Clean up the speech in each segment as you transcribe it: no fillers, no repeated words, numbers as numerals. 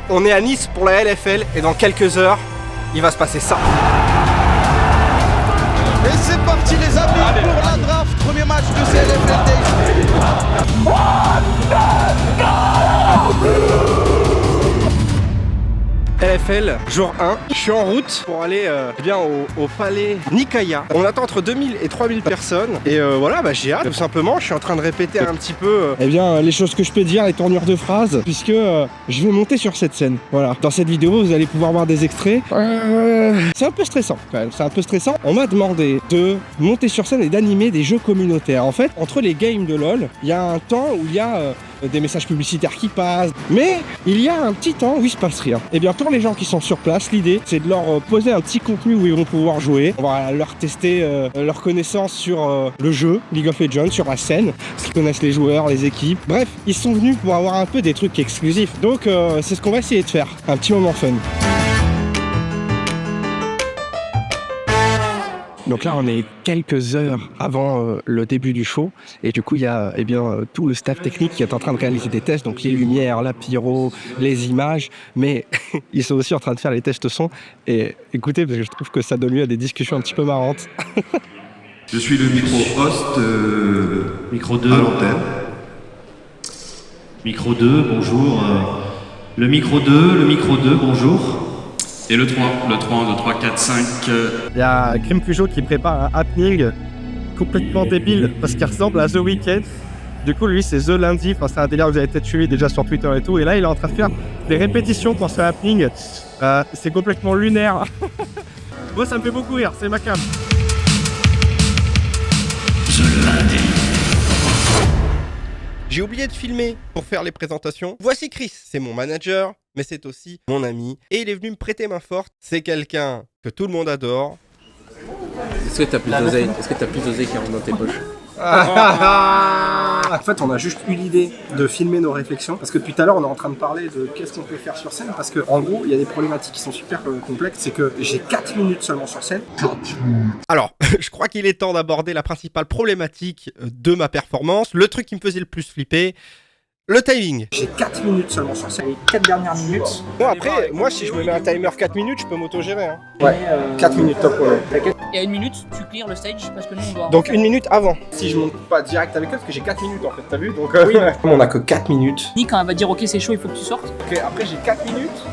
on est à Nice pour la LFL et dans quelques heures, il va se passer ça. Et c'est parti les amis pour la draft, premier match de CLFL Days. LFL, jour 1, je suis en route pour aller bien au palais Nikaya. On attend entre 2000 et 3000 personnes et voilà, j'ai hâte tout simplement. Je suis en train de répéter un petit peu les choses que je peux dire, les tournures de phrases, puisque je vais monter sur cette scène. Voilà, dans cette vidéo, vous allez pouvoir voir des extraits. C'est un peu stressant quand même, c'est un peu stressant. On m'a demandé de monter sur scène et d'animer des jeux communautaires. En fait, entre les games de LoL, il y a un temps où il y a des messages publicitaires qui passent, mais il y a un petit temps où il se passe rien. Et bien pour les gens qui sont sur place, l'idée c'est de leur poser un petit contenu où ils vont pouvoir jouer. On va leur tester leur connaissance sur le jeu League of Legends, sur la scène, parce qu'ils connaissent les joueurs, les équipes. Bref, ils sont venus pour avoir un peu des trucs exclusifs. Donc c'est ce qu'on va essayer de faire, un petit moment fun. Donc là, on est quelques heures avant le début du show et du coup, il y a tout le staff technique qui est en train de réaliser des tests, donc les lumières, la pyro, les images, mais ils sont aussi en train de faire les tests son. Et écoutez, parce que je trouve que ça donne lieu à des discussions un petit peu marrantes. Je suis le micro-host micro 2 à l'antenne. Micro 2, bonjour. Le micro 2, bonjour. Et le 3, 1, 2, 3, 4, 5. Il y a Crime Peugeot qui prépare un happening complètement débile parce qu'il ressemble à The Weeknd. Du coup, lui, c'est The Lundi. Enfin, c'est un délire que vous avez peut-être suivi déjà sur Twitter et tout. Et là, il est en train de faire des répétitions pour ce happening. C'est complètement lunaire. Moi, ça me fait beaucoup rire. C'est ma cam. The Lundi. J'ai oublié de filmer pour faire les présentations. Voici Chris, c'est mon manager, mais c'est aussi mon ami. Et il est venu me prêter main forte. C'est quelqu'un que tout le monde adore. Est-ce que t'as plus d'oseille qui rentre dans tes poches? En fait, on a juste eu l'idée de filmer nos réflexions parce que depuis tout à l'heure, on est en train de parler de qu'est-ce qu'on peut faire sur scène parce que en gros, il y a des problématiques qui sont super complexes. C'est que j'ai 4 minutes seulement sur scène. Alors, je crois qu'il est temps d'aborder la principale problématique de ma performance. Le truc qui me faisait le plus flipper. Le timing. J'ai 4 minutes seulement sur scène. Les 4 dernières minutes. Bon, après, moi, si je me mets un timer 4 minutes, je peux m'autogérer. Hein. Ouais, 4 minutes top. Et à 1 minute, tu clears le stage parce que nous, on doit... Donc 1 minute avant. Si je monte pas direct avec eux, parce que j'ai 4 minutes en fait, t'as vu? Donc oui. On a que 4 minutes. Quand elle va dire ok, c'est chaud, il faut que tu sortes. Ok, après j'ai 4 minutes.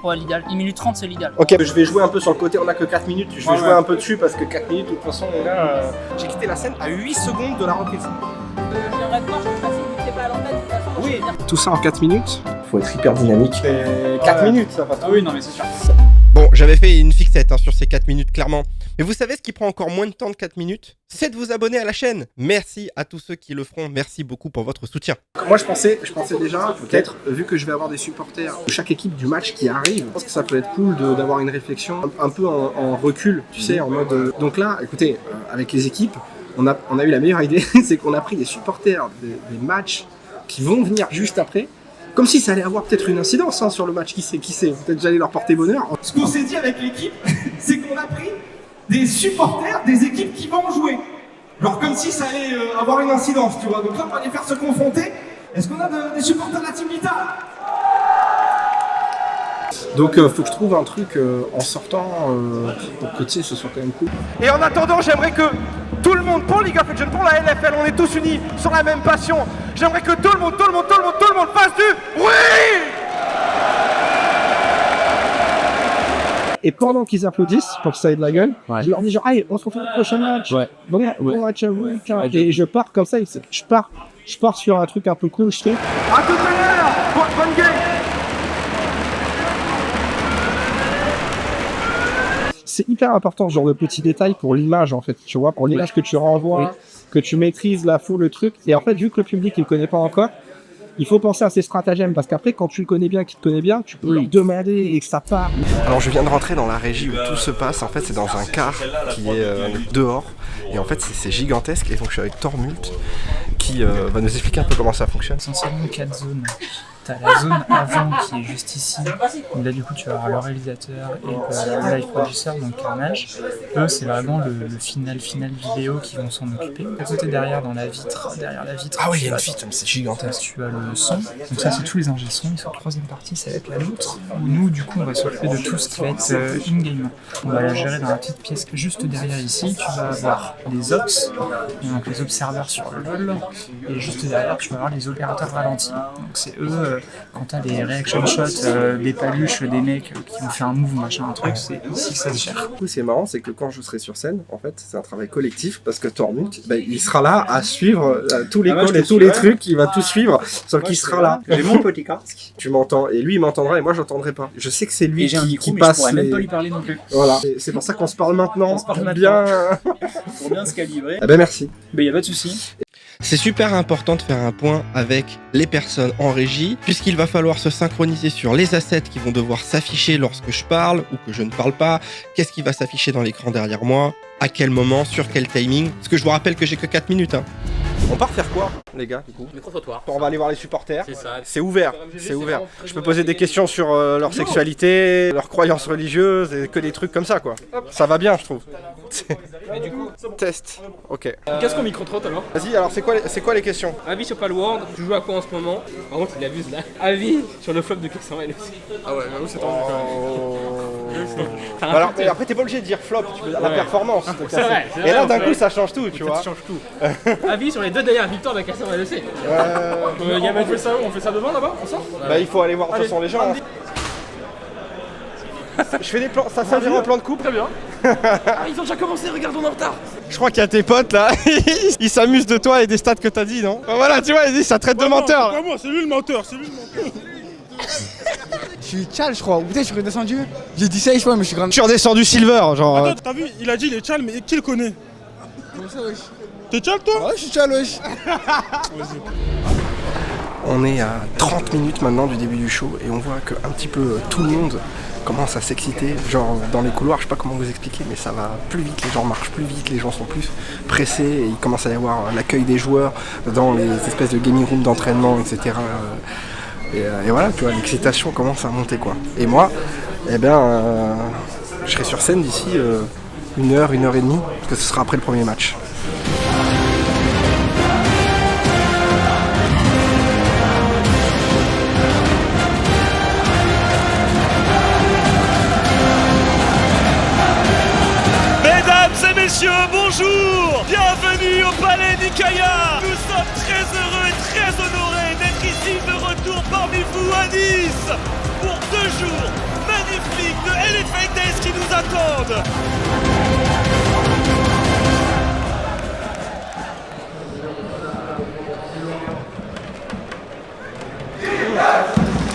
Ouais, l'idéal. 1 minute 30, c'est l'idéal. Ok, je vais jouer un peu sur le côté, on a que 4 minutes. Je vais jouer un peu dessus parce que 4 minutes, de toute façon, là, j'ai quitté la scène à 8 secondes de la reprise. J'aimerais te voir, je sais pas si t'es pas à l'antenne, de toute façon. Oui, tout ça en 4 minutes. Faut être hyper dynamique. 4 minutes, ça va. Ah oui, non, mais c'est sûr. Bon, j'avais fait une fixette sur ces 4 minutes, clairement. Mais vous savez ce qui prend encore moins de temps de 4 minutes? C'est de vous abonner à la chaîne. Merci à tous ceux qui le feront. Merci beaucoup pour votre soutien. Moi, je pensais déjà, peut-être, vu que je vais avoir des supporters de chaque équipe du match qui arrive, je pense que ça peut être cool d'avoir une réflexion un peu en recul, tu sais, en mode... Donc là, écoutez, avec les équipes, on a eu la meilleure idée, c'est qu'on a pris des supporters des matchs qui vont venir juste après, comme si ça allait avoir peut-être une incidence sur le match, qui sait, peut-être j'allais leur porter bonheur. Ce qu'on s'est dit avec l'équipe, c'est qu'on a pris des supporters des équipes qui vont jouer. Genre comme si ça allait avoir une incidence, tu vois. Donc là, on va les faire se confronter. Est-ce qu'on a des supporters de la Team Vita? Donc faut que je trouve un truc en sortant pour que tu sais, ce soit quand même cool. Et en attendant, j'aimerais que tout le monde, pour League of Legends, pour la LFL, on est tous unis sur la même passion. J'aimerais que tout le monde fasse du bruit. Et pendant qu'ils applaudissent, pour que ça ait de la gueule, je leur dis genre, allez, on se retrouve au prochain match. Bon match, et je pars comme ça, je pars sur un truc un peu cool, je fais. À tout à l'heure, bonne game. C'est hyper important ce genre de petits détails pour l'image en fait, tu vois, pour l'image que tu renvoies, que tu maîtrises la foule, le truc. Et en fait, vu que le public il connaît pas encore, il faut penser à ces stratagèmes parce qu'après, quand tu le connais bien, qu'il te connaît bien, tu peux lui demander et que ça part. Alors, je viens de rentrer dans la régie où tout se passe. En fait, c'est dans un car qui est dehors. Et en fait, c'est gigantesque. Et donc, je suis avec Tormult qui va nous expliquer un peu comment ça fonctionne. Essentiellement 4 zones. T'as la zone avant qui est juste ici, donc là du coup tu vas avoir le réalisateur et le live producer, donc Carnage. Eux, c'est vraiment le final vidéo qui vont s'en occuper. À côté, derrière la vitre. Ah oui, il y a une vitre, c'est gigantesque. Tu as le son. Donc ça, c'est tous les ingé sons. Et sur la troisième partie, ça va être la nôtre. Où nous, du coup, on va s'occuper de tout ce qui va être in-game. On va la gérer dans la petite pièce juste derrière ici. Tu vas avoir les ops, donc les observeurs sur le vol. Et juste derrière, tu vas avoir les opérateurs ralentis. Donc c'est eux, quand t'as des reaction shots, des paluches, des mecs qui ont fait un move, machin, un truc, c'est ici que ça se gère. Du coup, c'est marrant, c'est que quand je serai sur scène, en fait, c'est un travail collectif parce que Tormund, il sera là à suivre tous les calls et tous les trucs, il va tout suivre, sauf qu'il sera là. J'ai mon petit casque. Tu m'entends, et lui il m'entendra et moi j'entendrai pas. Je sais que c'est lui Et j'ai un micro, qui mais passe. je pourrais même pas lui parler non plus. Voilà, et c'est pour ça qu'on se parle maintenant. On se parle pour maintenant. bien. Pour bien se calibrer. Ah ben merci. Mais y a pas de souci. C'est super important de faire un point avec les personnes en régie, puisqu'il va falloir se synchroniser sur les assets qui vont devoir s'afficher lorsque je parle ou que je ne parle pas, qu'est-ce qui va s'afficher dans l'écran derrière moi, à quel moment, sur quel timing, parce que je vous rappelle que j'ai que 4 minutes. Hein. On part faire quoi, les gars, du coup? Micro-trottoir. On va aller voir les supporters. C'est ça. C'est ouvert, c'est ouvert. Je peux poser des questions sur leur sexualité, leurs croyances religieuses, et que des trucs comme ça, quoi. Ça va bien, je trouve. Mais du coup, Test. Ok. qu'est-ce qu'on micro-trotte alors? Vas-y, alors c'est quoi les questions? Avis sur Palworld, tu joues à quoi en ce moment? Par contre, il abuse là. Avis sur le flop de K100L aussi. Ah ouais, j'avoue, c'est tendu quand même. Alors, mais après, t'es pas obligé de dire flop, tu peux dire la performance. C'est vrai. Et là, d'un coup, ça change tout, tu vois. Ça change tout. Avis sur les 2 dernières victoires de K100 LEC. On fait ça devant là-bas, ensemble? Bah, il faut aller voir de toute façon les gens. Je fais des plans, ça servira en plan de coupe. Très bien. Ah, ils ont déjà commencé, regarde, on est en retard. Je crois qu'il y a tes potes là, ils s'amusent de toi et des stats que t'as dit, non? Voilà, tu vois, ils disent ça traite de menteur. Moi, c'est lui le menteur, c'est lui le menteur. Je suis Tchal, je crois. Ou peut-être je suis redescendu. J'ai dit ça, je crois, mais je suis grand. Je suis redescendu silver, genre. Attends, t'as vu, il a dit il est Tchal, mais qui le connaît? Comment ça, wesh? T'es Tchal, toi? Ouais, je suis Tchal, wesh. On est à 30 minutes maintenant du début du show et on voit que un petit peu tout le monde commence à s'exciter. Genre dans les couloirs, je sais pas comment vous expliquer, mais ça va plus vite, les gens marchent plus vite, les gens sont plus pressés et il commence à y avoir l'accueil des joueurs dans les espèces de gaming rooms d'entraînement, etc. Et voilà, tu vois, l'excitation commence à monter, quoi. Et moi, eh bien, je serai sur scène d'ici 1 heure, 1 heure et demie, parce que ce sera après le premier match. Mesdames et messieurs, bonjour! Bienvenue au Palais Nicaïa! Nous sommes très heureux et très honorés d'être ici de retour parmi vous à Nice pour 2 jours magnifiques de LFA Days qui nous attendent!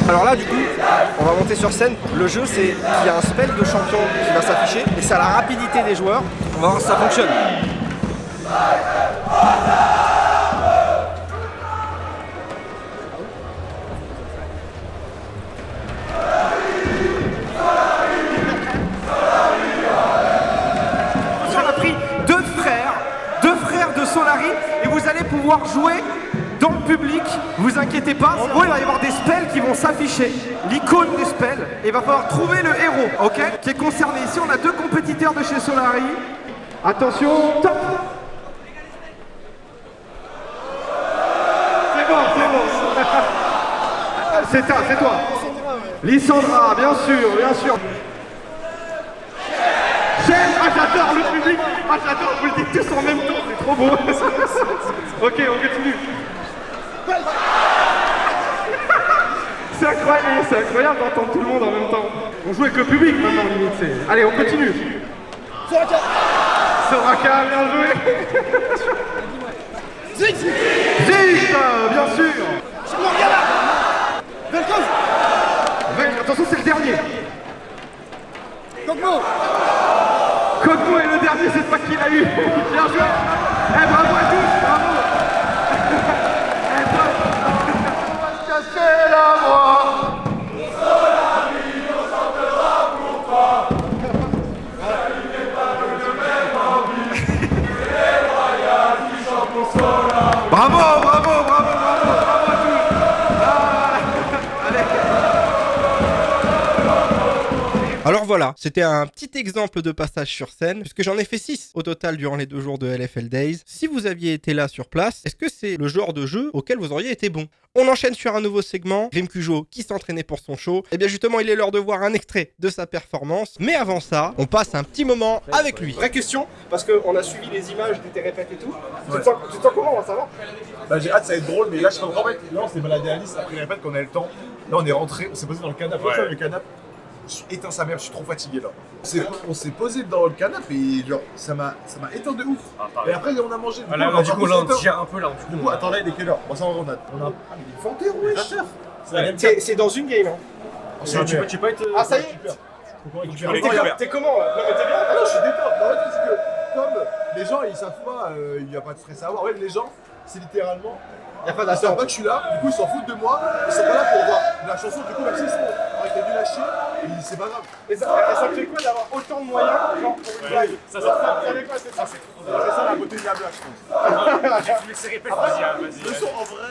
Alors là, du coup, on va monter sur scène. Le jeu, c'est qu'il y a un spell de champion qui va s'afficher et c'est à la rapidité des joueurs. On va voir si ça fonctionne. On a pris 2 frères de Solari et vous allez pouvoir jouer dans le public, vous inquiétez pas. En gros, il va y avoir des spells qui vont s'afficher, l'icône du spell, et il va falloir trouver le héros, ok, qui est concerné. Ici, on a 2 compétiteurs de chez Solari. Attention, top. C'est bon. C'est toi. Lissandra, bien sûr. Ah, j'adore le public. Ah, j'adore, vous le dites tous en même temps, c'est trop beau. Ok, on continue. C'est incroyable d'entendre tout le monde en même temps. On joue avec le public maintenant, limite. Allez, on continue. Soraka, bien joué. Zig, bien sûr. Attention, c'est le dernier. Kogmo est le dernier, c'est pas qui l'a eu. Bien joué. Bravo à tous, bravo. Casser la voix. Bravo à tous. Allez. Alors voilà, c'était un petit exemple de passage sur scène, puisque j'en ai fait 6 au total durant les 2 jours de LFL Days. Si vous aviez été là sur place, est-ce que c'est le genre de jeu auquel vous auriez été bon? On enchaîne sur un nouveau segment, Grim Cujo qui s'entraînait pour son show. Et bien justement, il est l'heure de voir un extrait de sa performance. Mais avant ça, on passe un petit moment avec lui. Vraie question, parce qu'on a suivi les images de tes répètes et tout. Tu te sens comment, on va savoir? Bah j'ai hâte, ça va être drôle, mais là je suis en fait, là on s'est baladé à Nice après les répètes qu'on avait le temps. Là on est rentré, on s'est posé dans le canapé, le canapé. Je suis éteint sa mère, je suis trop fatigué là. On s'est posé dans le canapé et genre ça m'a éteint de ouf. Et après on a mangé. Du coup là on tire un peu là. Du coup attends là il est quelle heure? Bon ça on a. Ah mais il est fanté wesh. C'est dans une game hein. Tu peux être. Ah ça y est. T'es comment là? Non mais t'es bien. Ah non je suis détente. En fait c'est que comme les gens ils savent pas, il n'y a pas de stress à avoir. Ouais les gens c'est littéralement. Y'a pas ils savent pas que je suis là, du coup ils s'en foutent de moi, ils sont pas là pour voir la chanson, du coup même s'ils sont avec les nuls à chier, c'est pas grave. Et ça te fait quoi d'avoir autant de moyens genre pour une blague? Ça fait quoi? C'est ça la beauté de la blague je pense. Je vais répéter, vas-y. Le son en vrai,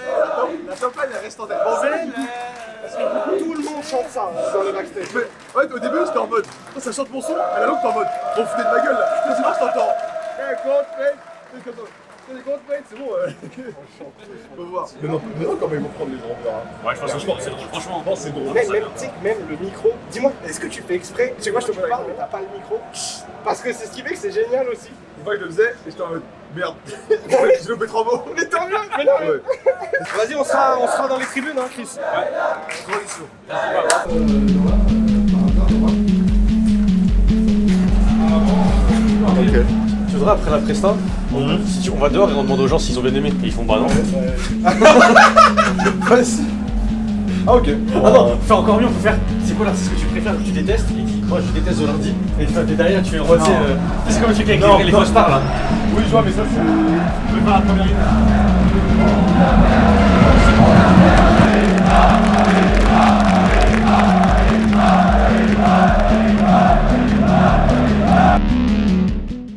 la top line elle reste en tête. Bon parce que tout le monde chante ça dans le backstage. Mais ouais au début c'était en mode, quand ça chante mon son, à la longue t'es en mode, on foutait de ma gueule là, je sais pas je t'entends. C'est bon, on peut voir. Mais non, quand même, ils vont prendre les grandeurs. Hein. Ouais, franchement, c'est drôle. Franchement, c'est drôle. Même le micro, dis-moi, est-ce que tu fais exprès? Tu sais quoi, je te parle, mais t'as pas le micro. Parce que c'est ce qui fait que c'est génial aussi. Une fois que je le faisais, et j'étais en mode, merde, j'ai loupé 3 mots. Mais tant mieux, mais non. Vas-y, on sera dans les tribunes, hein, Chris. Ouais, Ok. Tu voudrais après la presta, on va dehors et on demande aux gens s'ils ont bien aimé. Et ils font bah non. Ah ok. Ah non, fais encore mieux, on peut faire. C'est quoi l'artiste que tu préfères, que tu détestes? Et dit moi je déteste de lundi. Et tu fais derrière, tu fais le rôti. C'est comme le truc avec les fausses stars là. Oui je vois mais ça c'est. Je vais faire la première ligne.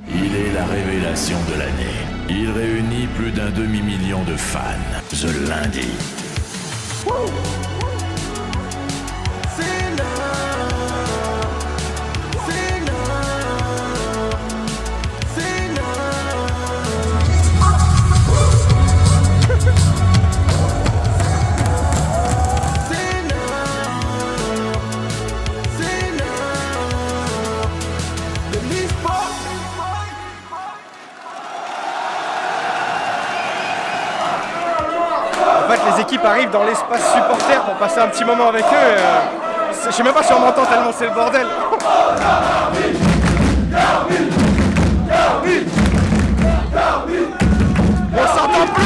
Il est la révélation de l'année. Il réunit plus d'un demi-million de fans. The Lundi. En fait, les équipes arrivent dans l'espace supporter pour passer un petit moment avec eux. Je sais même pas si on m'entend tellement c'est le bordel. On s'entend plus.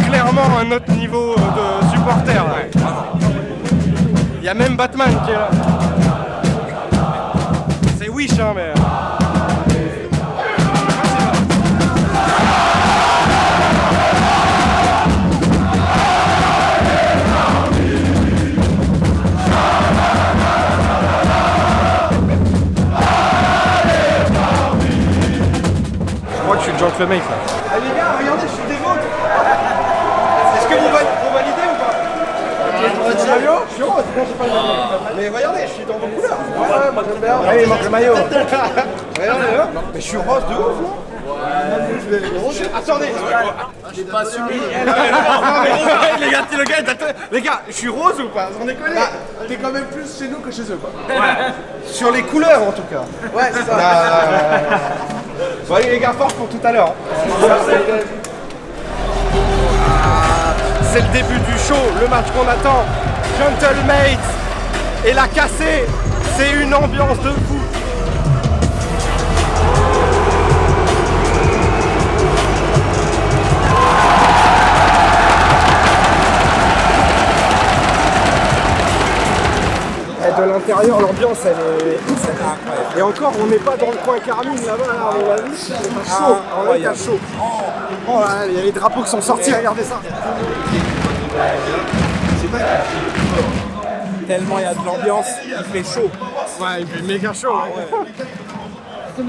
Clairement un autre niveau de supporter. Il y a même Batman qui est là. C'est Wish hein mais... Je crois que je suis le gentleman là. Ah les gars, regardez, je suis des vôtres. Est-ce que vous validez ou pas? Je suis rose. Mais regardez, je suis dans vos couleurs. Ouais, moi j'aime bien. Allez, il manque le maillot. Regardez là. Mais je suis rose de ouf là. Attendez. J'ai pas assumé. Les gars, je suis rose ou pas? On est collés. T'es quand même plus chez nous que chez eux quoi. Ouais. Sur les couleurs en tout cas. Ouais, c'est ça. Bon allez les gars, force pour tout à l'heure. C'est le début du show, le match qu'on attend. Gentlemates et la cassée, c'est une ambiance de fou. l'intérieur, l'ambiance elle est incroyable. Et encore, on n'est pas dans le coin Carmine là-bas, là, on l'a vu, c'est chaud, on est à chaud. Oh là, il y a les drapeaux qui sont sortis, regardez ça. Tellement il y a de l'ambiance, il fait chaud. Ouais, il fait méga chaud.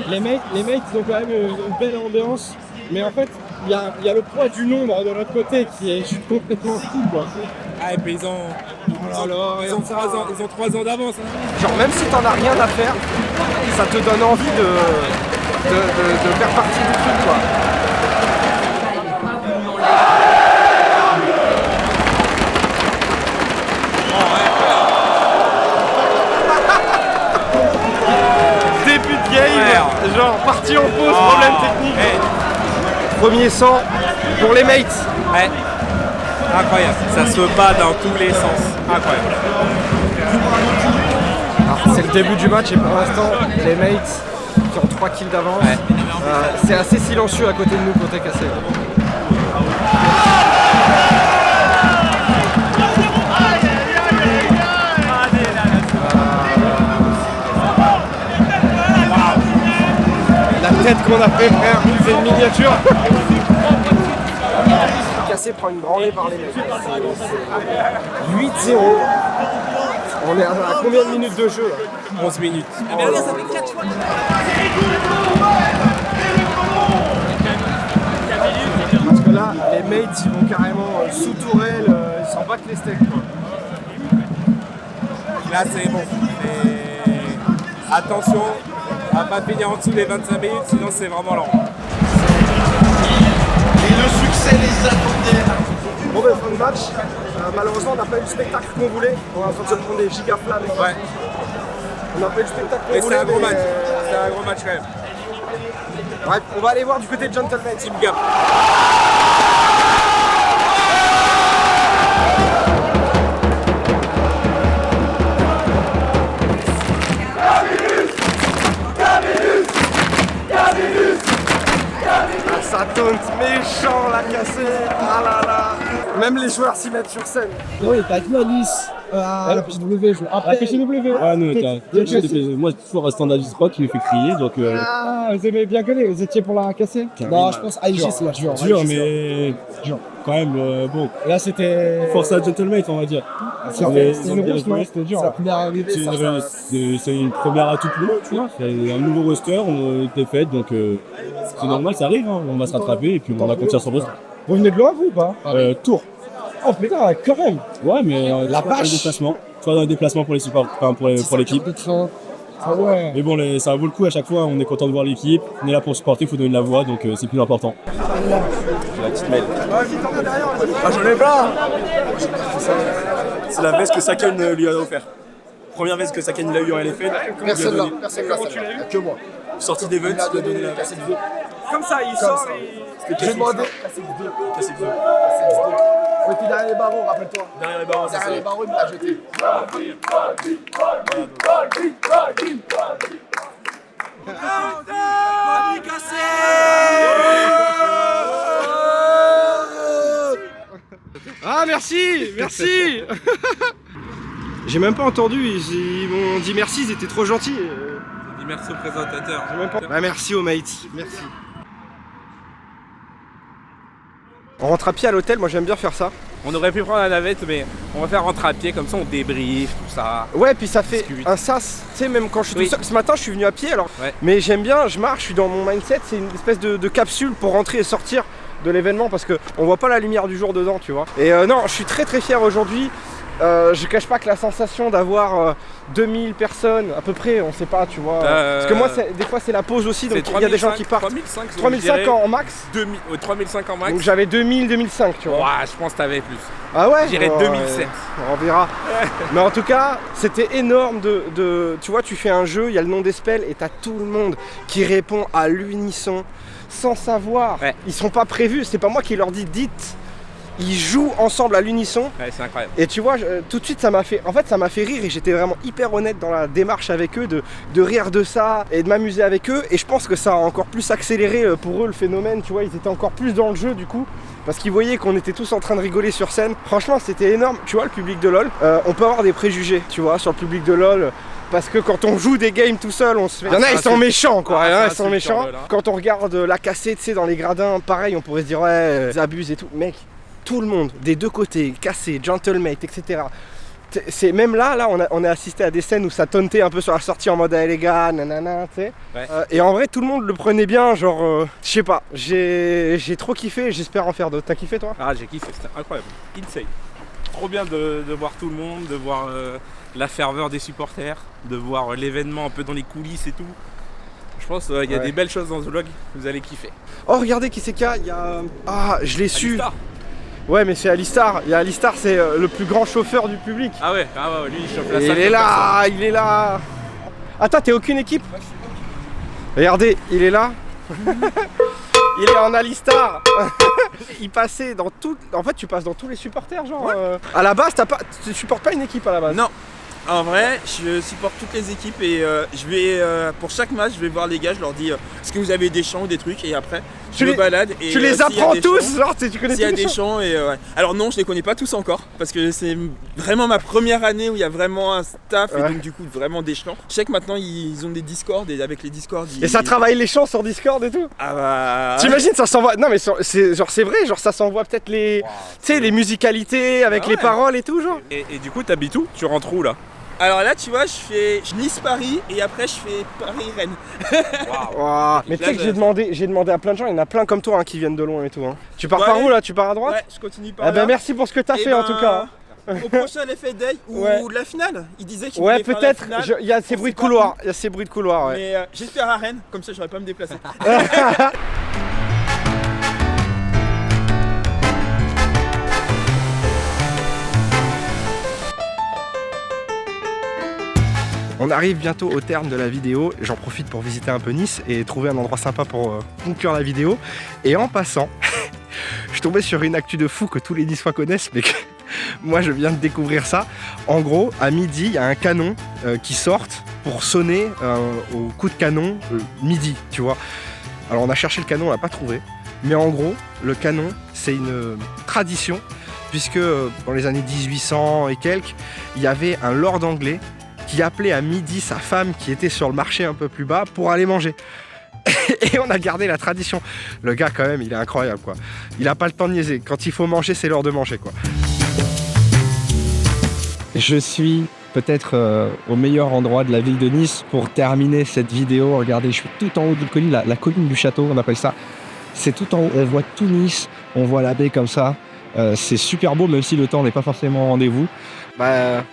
Les mates, ils ont quand même une belle ambiance, mais en fait, il y a le poids du nombre de l'autre côté qui est complètement fou, quoi. Ah, et puis ils ont 3 ans d'avance. Hein. Genre, même si t'en as rien à faire, ça te donne envie de faire partie du truc, quoi. Début de game, genre partie en pause, problème technique. Premier sang pour les mates. Ouais. Incroyable, ça se bat dans tous les sens. Incroyable. C'est le début du match et pour l'instant, les mates qui ont 3 kills d'avance, c'est assez silencieux à côté de nous côté cassé. La tête qu'on a fait, frère, c'est une miniature. Cassé prend une branlée par les mecs. 8-0. On est à combien de minutes de jeu là? 11 minutes. Mais regarde, ça fait 4 fois. Parce que là, les mates ils vont carrément sous tourelle, ils s'en battent les steaks, quoi. Là c'est bon. Et attention à pas finir en dessous des 25 minutes, sinon c'est vraiment lent. Et le succès les attendait. Bon ben fin de match, malheureusement on n'a pas eu le spectacle qu'on voulait, on est en train de se prendre des gigaflammes. Ouais. On n'a pas eu le spectacle qu'on Mais voulait. c'est un gros match, c'est un gros match quand même. Bref, on va aller voir du côté de Gentleman. Team Gap. Ça taunte méchant la cassée. Ah là là. Même les joueurs s'y mettent sur scène. Oui, t'as avec moi Nice. À la PCW, je À la PCW. Ah non, moi toujours un standard rock qui me fait crier donc. Ah, vous aimez bien gueuler, vous étiez pour la casser? Non, je pense AIG c'est la dur, mais quand même bon. Là c'était. Force à Gentleman on va dire. C'était une grosse match, c'était dur. C'est la première arrivée. C'est une première atout pour nous, tu vois. C'est un nouveau roster, on était fait donc c'est normal, ça arrive, hein. On va se rattraper et puis on va continuer sur le roster. Vous venez de loin vous ou pas? Tours. Oh putain, quand même. Ouais, mais la vache. Dans les déplacements. Soit dans les déplacements pour les supports, enfin pour l'équipe. Ah ouais. Mais bon, ça vaut le coup à chaque fois. On est content de voir l'équipe. On est là pour supporter, il faut donner de la voix, donc c'est plus important. J'ai la petite mail. Ah, j'en ai pas. C'est la veste que Saken lui a offert. Première veste que Saken lui a eu en LFL. Personne là, que moi. Sortie d'event, il a donné la veste. Comme ça, il sort et... J'ai demandé. Cassé 2. On était derrière les barreaux, rappelle-toi. Derrière les barreaux, derrière les barreaux, il me l'a jeté. Ah merci, merci. J'ai même pas entendu, ils m'ont dit merci, ils étaient trop gentils. Dis merci au présentateur. Bah merci aux mates, merci. On rentre à pied à l'hôtel, moi j'aime bien faire ça. On aurait pu prendre la navette, mais on va faire rentrer à pied, comme ça on débriefe, tout ça. Ouais, puis ça fait un sas, tu sais, même quand je suis tout seul. Ce matin je suis venu à pied alors, mais j'aime bien, je marche, je suis dans mon mindset, c'est une espèce de capsule pour rentrer et sortir de l'événement parce que on voit pas la lumière du jour dedans, tu vois. Et non, je suis très fier aujourd'hui. Je cache pas que la sensation d'avoir 2000 personnes à peu près, on sait pas, tu vois. Parce que moi, des fois, c'est la pause aussi, donc il y a des gens qui partent. 3005 en max 3005 en max. Donc j'avais 2000, 2005, tu vois. Ouais, je pense que t'avais plus. Ah ouais? J'irais 2007. On verra. Mais en tout cas, c'était énorme tu vois, tu fais un jeu, il y a le nom d'Espel et t'as tout le monde qui répond à l'unisson sans savoir. Ils sont pas prévus, c'est pas moi qui leur dis dites. ils jouent ensemble à l'unisson. Ouais, c'est incroyable. Et tu vois, tout de suite ça m'a fait rire et j'étais vraiment hyper honnête dans la démarche avec eux de rire de ça et de m'amuser avec eux. Et je pense que ça a encore plus accéléré pour eux le phénomène, tu vois, ils étaient encore plus dans le jeu du coup. Parce qu'ils voyaient qu'on était tous en train de rigoler sur scène. Franchement, c'était énorme. Tu vois, le public de LoL, on peut avoir des préjugés, tu vois, sur le public de LoL. Parce que quand on joue des games tout seul, on se fait. Il y en a, ils sont méchants quoi. Il y en a, ils sont méchants. Quand on regarde la cassée, tu sais, dans les gradins, pareil, on pourrait se dire, ouais, ils abusent et tout. Mec, tout le monde, des deux côtés, cassé, gentlemate, etc. C'est même là on a assisté à des scènes où ça tauntait un peu sur la sortie en mode les gars, nanana, tu sais. Ouais. Et en vrai, tout le monde le prenait bien, genre, je sais pas, j'ai trop kiffé et j'espère en faire d'autres. T'as kiffé toi? Ah, j'ai kiffé, c'était incroyable. Insane. Trop bien de voir tout le monde, de voir la ferveur des supporters, de voir l'événement un peu dans les coulisses et tout. Je pense qu'il y a des belles choses dans ce vlog, vous allez kiffer. Oh, regardez qui c'est qu'il y a, il y a... Ah, je l'ai su. Alistar. Ouais, mais c'est Alistar. Il y a Alistar, c'est le plus grand chauffeur du public. Ah ouais, lui il chauffe la Et salle. il est là. Attends, t'es aucune équipe? Regardez, il est là. Il est en Alistar. Il passait dans tout. En fait, tu passes dans tous les supporters, genre. À la base, tu supportes pas une équipe à la base? Non. En vrai, je supporte toutes les équipes et je vais pour chaque match, je vais voir les gars, je leur dis est-ce que vous avez des chants ou des trucs et après je me balade et tu les apprends tous, genre tu connais tous s'il y a les des chants et ouais. Alors non, je les connais pas tous encore parce que c'est vraiment ma première année où il y a vraiment un staff et donc du coup vraiment des chants. Je sais que maintenant ils ont des Discord et avec les Discord et ça travaille les chants sur Discord et tout. Ah bah t'imagines ça s'envoie. Non mais c'est vrai, genre ça s'envoie peut-être les tu sais les musicalités avec les paroles et tout genre. Et du coup t'habites où? Tu rentres où là? Alors là, tu vois, je Nice-Paris et après je fais Paris-Rennes. Wow. Mais tu sais que j'ai demandé à plein de gens, il y en a plein comme toi hein, qui viennent de loin et tout. Hein. Tu pars par où là? Tu pars à droite? Ouais, je continue par là. Merci pour ce que t'as fait en tout cas. Au prochain FA Day ou la finale, il disait qu'il voulait faire la finale. Il y a ces bruits de couloir. Il y a ces bruits de couloir. Ouais. Mais j'espère à Rennes, comme ça j'aurais pas à me déplacer. On arrive bientôt au terme de la vidéo, j'en profite pour visiter un peu Nice et trouver un endroit sympa pour conclure la vidéo. Et en passant, je suis tombé sur une actu de fou que tous les Niçois connaissent, mais que moi je viens de découvrir ça. En gros, à midi, il y a un canon qui sort pour sonner au coup de canon midi, tu vois. Alors on a cherché le canon, on l'a pas trouvé. Mais en gros, le canon, c'est une tradition, puisque dans les années 1800 et quelques, il y avait un lord anglais qui appelait à midi sa femme qui était sur le marché un peu plus bas pour aller manger. Et on a gardé la tradition. Le gars quand même, il est incroyable quoi. Il a pas le temps de niaiser. Quand il faut manger, c'est l'heure de manger quoi. Je suis peut-être au meilleur endroit de la ville de Nice pour terminer cette vidéo. Regardez, je suis tout en haut de la colline, la colline du château, on appelle ça. C'est tout en haut, on voit tout Nice, on voit la baie comme ça. C'est super beau même si le temps n'est pas forcément au rendez-vous.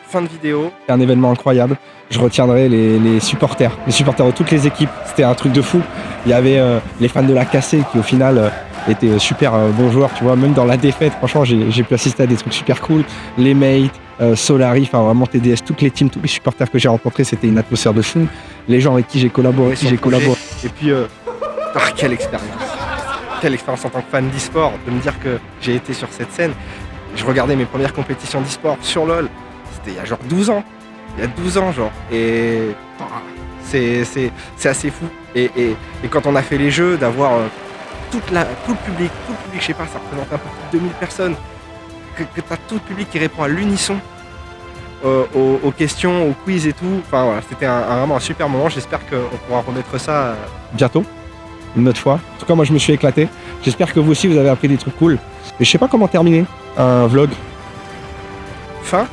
Fin de vidéo. Un événement incroyable. Je retiendrai les supporters de toutes les équipes. C'était un truc de fou. Il y avait les fans de la Cassée qui au final étaient super bons joueurs, tu vois. Même dans la défaite, franchement, j'ai pu assister à des trucs super cool. Les mates, Solari, enfin vraiment TDS, toutes les teams, tous les supporters que j'ai rencontrés, c'était une atmosphère de fou. Les gens avec qui j'ai collaboré, Et puis, quelle expérience. Quelle expérience en tant que fan d'e-sport, de me dire que j'ai été sur cette scène. Je regardais mes premières compétitions d'e-sport sur LoL, c'était il y a genre 12 ans. Il y a 12 ans genre. Et c'est assez fou. Et quand on a fait les jeux, d'avoir tout le public, je sais pas, ça représente un peu plus de 2000 personnes, que t'as tout le public qui répond à l'unisson aux questions, aux quiz et tout. Enfin voilà, c'était vraiment un super moment. J'espère qu'on pourra remettre ça bientôt, une autre fois. En tout cas, moi je me suis éclaté. J'espère que vous aussi vous avez appris des trucs cool. Et je sais pas comment terminer un vlog. Fin.